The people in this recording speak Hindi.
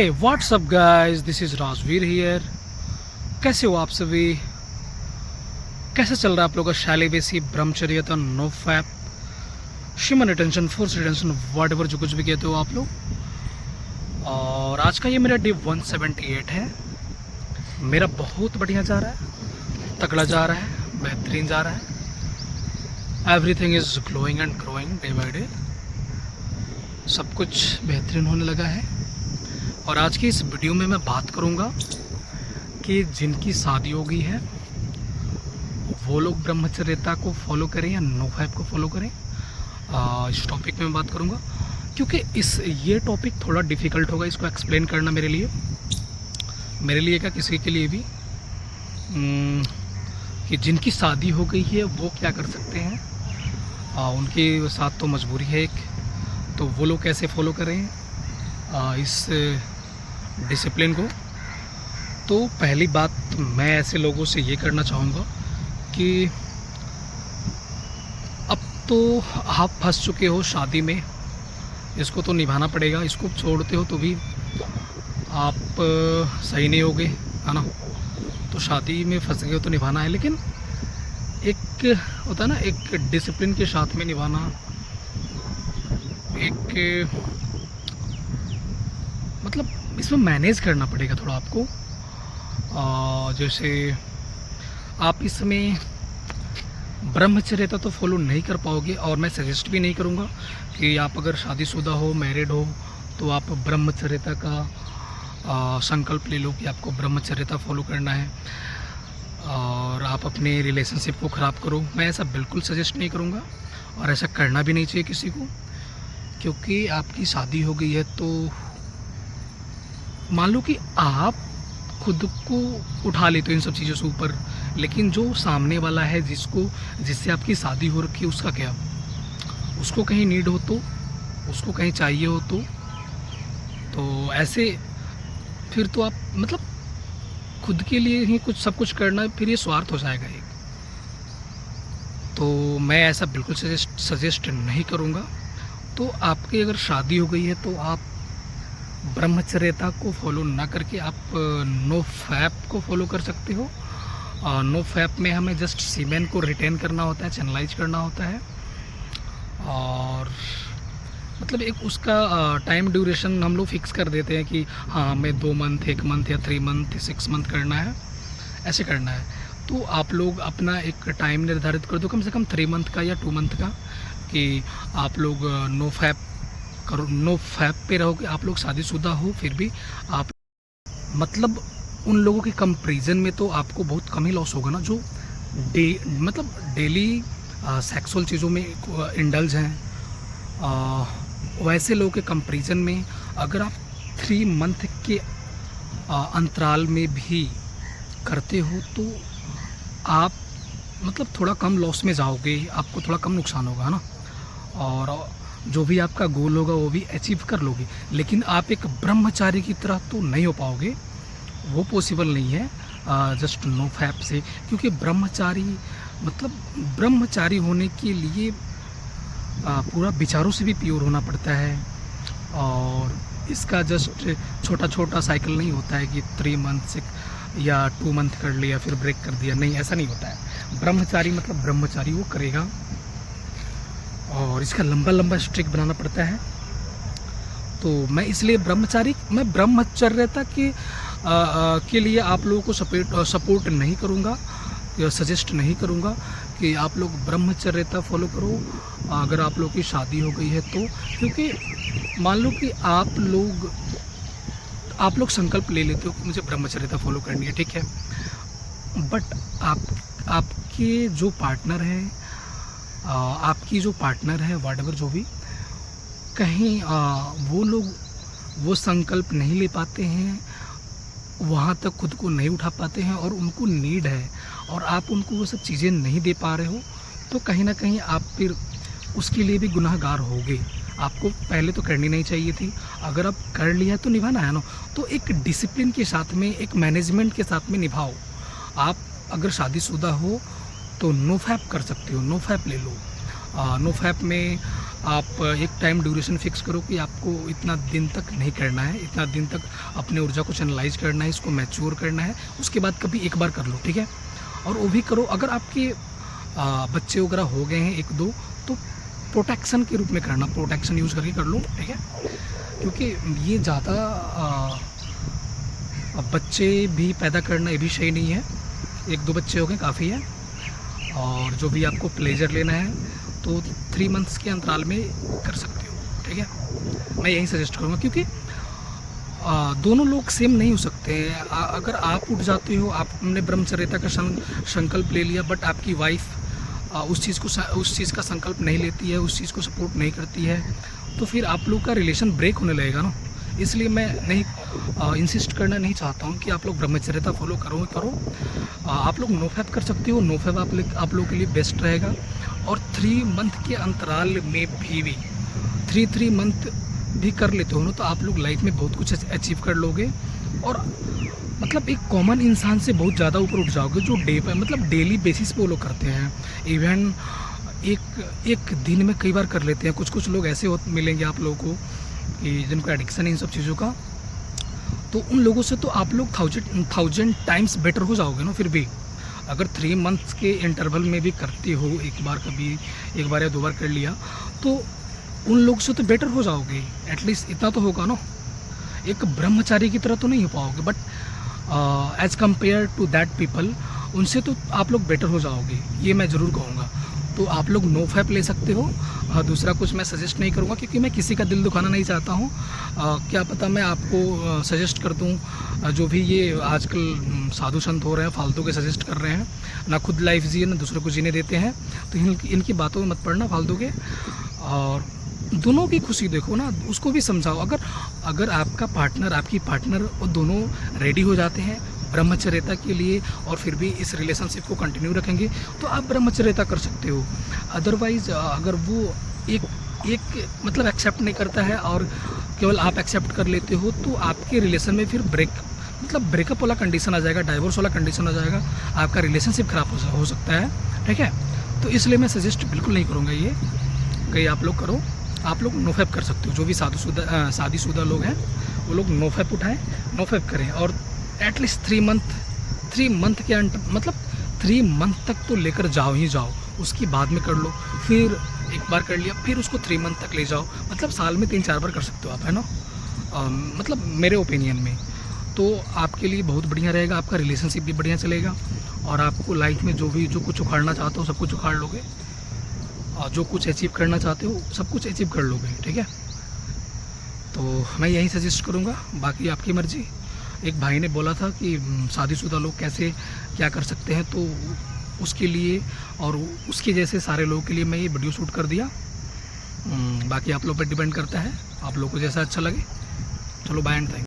What's up guys, this is Rajveer here. कैसे हो आप सभी? कैसे चल रहा है आप लोगों का शैलीबेसी ब्रह्मचर्य, no fap, semen retention, force retention, whatever जो कुछ भी कहते हो आप लोग। और आज का ये मेरा डे 178 है। मेरा बहुत बढ़िया जा रहा है, तगड़ा जा रहा है, बेहतरीन जा रहा है। Everything is glowing and growing day by day. सब कुछ बेहतरीन होने लगा है। और आज की इस वीडियो में मैं बात करूंगा कि जिनकी शादी हो गई है वो लोग ब्रह्मचर्यता को फॉलो करें या नो फैप को फॉलो करें। इस टॉपिक में मैं बात करूंगा क्योंकि ये टॉपिक थोड़ा डिफ़िकल्ट होगा इसको एक्सप्लेन करना मेरे लिए क्या किसी के लिए भी, कि जिनकी शादी हो गई है वो क्या कर सकते हैं। उनके साथ तो मजबूरी है एक, तो वो लोग कैसे फॉलो करें इस डिसिप्लिन को। तो पहली बात मैं ऐसे लोगों से ये करना चाहूँगा कि अब तो आप फंस चुके हो शादी में, इसको तो निभाना पड़ेगा। इसको छोड़ते हो तो भी आप सही नहीं होगे, है ना। तो शादी में फंस गए हो तो निभाना है, लेकिन एक होता है ना, एक डिसिप्लिन के साथ में निभाना। एक मतलब इसमें मैनेज करना पड़ेगा थोड़ा आपको। जैसे आप इसमें ब्रह्मचर्यता तो फॉलो नहीं कर पाओगे, और मैं सजेस्ट भी नहीं करूँगा कि आप अगर शादीशुदा हो, मैरिड हो, तो आप ब्रह्मचर्यता का संकल्प ले लो कि आपको ब्रह्मचर्यता फॉलो करना है और आप अपने रिलेशनशिप को ख़राब करो। मैं ऐसा बिल्कुल सजेस्ट नहीं करूँगा, और ऐसा करना भी नहीं चाहिए किसी को। क्योंकि आपकी शादी हो गई है तो मान लो कि आप खुद को उठा लेते हो इन सब चीज़ों से ऊपर, लेकिन जो सामने वाला है जिससे आपकी शादी हो रखी है उसका क्या? उसको कहीं नीड हो तो, उसको कहीं चाहिए हो तो ऐसे फिर तो आप मतलब खुद के लिए ही कुछ सब कुछ करना, फिर ये स्वार्थ हो जाएगा एक। तो मैं ऐसा बिल्कुल सजेस्ट नहीं करूँगा। तो आपकी अगर शादी हो गई है तो आप ब्रह्मचर्यता को फॉलो ना करके आप नो फैप को फॉलो कर सकते हो। नो फैप में हमें जस्ट सीमेन को रिटेन करना होता है, चैनलाइज करना होता है, और मतलब एक उसका टाइम ड्यूरेशन हम लोग फिक्स कर देते हैं कि हाँ हमें 2 मंथ, 1 मंथ या 3 मंथ, 6 मंथ करना है, ऐसे करना है। तो आप लोग अपना एक टाइम निर्धारित कर दो, कम से कम 3 मंथ का या 2 मंथ का, कि आप लोग नो फैप पे रहोगे। आप लोग शादीशुदा हो फिर भी आप मतलब उन लोगों के कंपैरिजन में तो आपको बहुत कम ही लॉस होगा ना, जो मतलब डेली सेक्सुअल चीज़ों में इंडल्ज हैं। वैसे लोगों के कंपैरिजन में अगर आप 3 मंथ के अंतराल में भी करते हो तो आप मतलब थोड़ा कम लॉस में जाओगे, आपको थोड़ा कम नुकसान होगा, है ना। और जो भी आपका गोल होगा वो भी अचीव कर लोगे, लेकिन आप एक ब्रह्मचारी की तरह तो नहीं हो पाओगे, वो पॉसिबल नहीं है जस्ट नो फैप से। क्योंकि ब्रह्मचारी होने के लिए पूरा विचारों से भी प्योर होना पड़ता है। और इसका जस्ट छोटा छोटा साइकिल नहीं होता है कि 3 मंथ से या 2 मंथ कर लिया फिर ब्रेक कर दिया, नहीं, ऐसा नहीं होता है। ब्रह्मचारी मतलब ब्रह्मचारी वो करेगा, और इसका लंबा स्ट्रिक बनाना पड़ता है। तो मैं इसलिए मैं ब्रह्मचर्यता के लिए आप लोगों को सपोर्ट नहीं करूँगा, सजेस्ट नहीं करूँगा कि आप लोग ब्रह्मचर्यता फॉलो करो अगर आप लोग की शादी हो गई है तो। क्योंकि मान लो कि आप लोग संकल्प ले लेते हो कि मुझे ब्रह्मचर्यता फॉलो करनी है, ठीक है, बट आपके जो पार्टनर है, आपकी जो पार्टनर है, व्हाटएवर जो भी, कहीं वो लोग वो संकल्प नहीं ले पाते हैं, वहाँ तक खुद को नहीं उठा पाते हैं, और उनको नीड है और आप उनको वो सब चीज़ें नहीं दे पा रहे हो, तो कहीं ना कहीं आप फिर उसके लिए भी गुनाहगार होगे। आपको पहले तो करनी नहीं चाहिए थी, अगर आप कर लिया तो निभाना है ना। तो एक डिसिप्लिन के साथ में, एक मैनेजमेंट के साथ में निभाओ। आप अगर शादीशुदा हो तो नो फैप कर सकते हो, नो फैप ले लो। नो फैप में आप एक टाइम ड्यूरेशन फिक्स करो कि आपको इतना दिन तक नहीं करना है, इतना दिन तक अपने ऊर्जा को चैनलाइज करना है, इसको मैच्योर करना है। उसके बाद कभी एक बार कर लो, ठीक है। और वो भी करो अगर आपके बच्चे वगैरह हो गए हैं 1-2, तो प्रोटेक्शन के रूप में करना, प्रोटेक्शन यूज़ करके कर लो, ठीक है। क्योंकि ये ज़्यादा बच्चे भी पैदा करना ये भी सही नहीं है। 1-2 बच्चे हो गए काफ़ी है। और जो भी आपको प्लेजर लेना है तो 3 मंथ्स के अंतराल में कर सकते हो, ठीक है। मैं यही सजेस्ट करूँगा, क्योंकि दोनों लोग सेम नहीं हो सकते हैं। अगर आप उठ जाते हो, आपने ब्रह्मचर्यता का संकल्प ले लिया, बट आपकी वाइफ उस चीज़ का संकल्प नहीं लेती है, उस चीज़ को सपोर्ट नहीं करती है, तो फिर आप लोग का रिलेशन ब्रेक होने लगेगा ना। इसलिए मैं नहीं इंसिस्ट करना नहीं चाहता हूँ कि आप लोग ब्रह्मचर्यता फॉलो करो। आप लोग नोफैप कर सकते हो, नोफैप आप लोगों के लिए बेस्ट रहेगा। और 3 मंथ के अंतराल में भी 3 मंथ भी कर लेते हो ना, तो आप लोग लाइफ में बहुत कुछ अचीव कर लोगे। और मतलब एक कॉमन इंसान से बहुत ज़्यादा ऊपर उठ जाओगे, जो मतलब डेली बेसिस पे वो लोग करते हैं। इवन एक दिन में कई बार कर लेते हैं। कुछ लोग ऐसे मिलेंगे आप लोगों को कि जिनको एडिक्शन है इन सब चीज़ों का, तो उन लोगों से तो आप लोग 1000 टाइम्स बेटर हो जाओगे ना। फिर भी अगर 3 मंथ्स के इंटरवल में भी करते हो, एक बार या 2 बार कर लिया, तो उन लोग से तो बेटर हो जाओगे। एटलीस्ट इतना तो होगा ना। एक ब्रह्मचारी की तरह तो नहीं हो पाओगे, but as compare to that people, उनसे तो आप लोग बेटर हो जाओगे, ये मैं ज़रूर कहूँगा। तो आप लोग नोफैप ले सकते हो। दूसरा कुछ मैं सजेस्ट नहीं करूँगा, क्योंकि मैं किसी का दिल दुखाना नहीं चाहता हूँ। क्या पता मैं आपको सजेस्ट कर दूँ, जो भी ये आजकल साधु संत हो रहे हैं फालतू के सजेस्ट कर रहे हैं, ना खुद लाइफ जिए ना दूसरों को जीने देते हैं। तो इनकी बातों में मत पड़ना फालतू के, और दोनों की खुशी देखो ना, उसको भी समझाओ। अगर आपका पार्टनर, आपकी पार्टनर, वो दोनों रेडी हो जाते हैं ब्रह्मचर्यता के लिए और फिर भी इस रिलेशनशिप को कंटिन्यू रखेंगे, तो आप ब्रह्मचर्यता कर सकते हो। अदरवाइज़ अगर वो एक मतलब एक्सेप्ट नहीं करता है और केवल आप एक्सेप्ट कर लेते हो, तो आपके रिलेशन में फिर ब्रेकअप वाला कंडीशन आ जाएगा, डाइवोर्स वाला कंडीशन आ जाएगा, आपका रिलेशनशिप ख़राब हो सकता है, ठीक है। तो इसलिए मैं सजेस्ट बिल्कुल नहीं करूँगा ये कि आप लोग करो। आप लोग नोफैप कर सकते हो। जो भी शादीशुदा लोग हैं वो लोग नोफैप उठाएं, नोफैप करें। और एटलीस्ट 3 मंथ के मतलब 3 मंथ तक तो लेकर जाओ ही जाओ। उसके बाद में कर लो, फिर एक बार कर लिया, फिर उसको 3 मंथ तक ले जाओ। मतलब साल में 3-4 बार कर सकते हो आप, है ना। मतलब मेरे ओपिनियन में तो आपके लिए बहुत बढ़िया रहेगा, आपका रिलेशनशिप भी बढ़िया चलेगा, और आपको लाइफ में जो कुछ उखाड़ना चाहते हो सब कुछ उखाड़ लोगे, और जो कुछ अचीव करना चाहते हो सब कुछ अचीव कर लोगे, ठीक है। तो मैं यही सजेस्ट करूँगा, बाकी आपकी मर्ज़ी। एक भाई ने बोला था कि शादीशुदा लोग कैसे क्या कर सकते हैं, तो उसके लिए और उसके जैसे सारे लोगों के लिए मैं ये वीडियो शूट कर दिया। बाकी आप लोग पर डिपेंड करता है, आप लोग को जैसा अच्छा लगे। चलो बाय एंड थैंक।